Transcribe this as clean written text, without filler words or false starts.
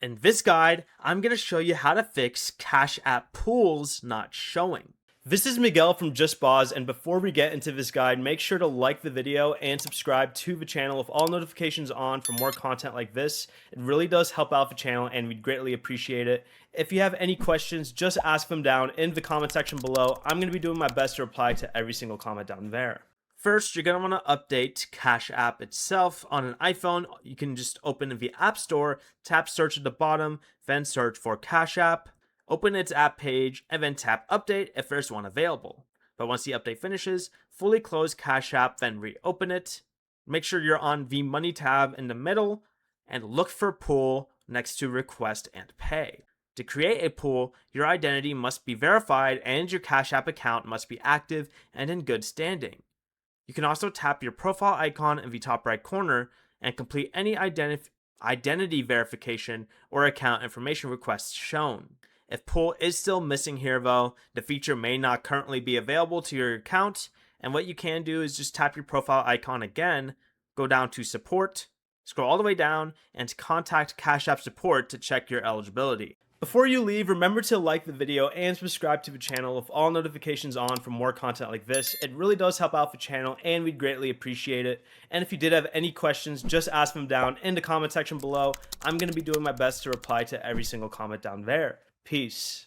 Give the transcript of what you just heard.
In this guide, I'm going to show you how to fix Cash App pools not showing. This is Miguel from Just Boz, and before we get into this guide, make sure to like the video and subscribe to the channel with all notifications on for more content like this. It really does help out the channel and we'd greatly appreciate it. If you have any questions, just ask them down in the comment section below. I'm going to be doing my best to reply to every single comment down there. First, you're going to want to update Cash App itself. On an iPhone, you can just open the App Store, tap search at the bottom, then search for Cash App, open its app page, and then tap update if there's one available. But once the update finishes, fully close Cash App, then reopen it. Make sure you're on the Money tab in the middle, and look for Pool next to Request and Pay. To create a pool, your identity must be verified and your Cash App account must be active and in good standing. You can also tap your profile icon in the top right corner and complete any identity verification or account information requests shown. If pool is still missing here though, the feature may not currently be available to your account, and what you can do is just tap your profile icon again, go down to support, scroll all the way down, and contact Cash App support to check your eligibility. Before you leave, remember to like the video and subscribe to the channel with all notifications on for more content like this. It really does help out the channel and we'd greatly appreciate it. And if you did have any questions, just ask them down in the comment section below. I'm going to be doing my best to reply to every single comment down there. Peace.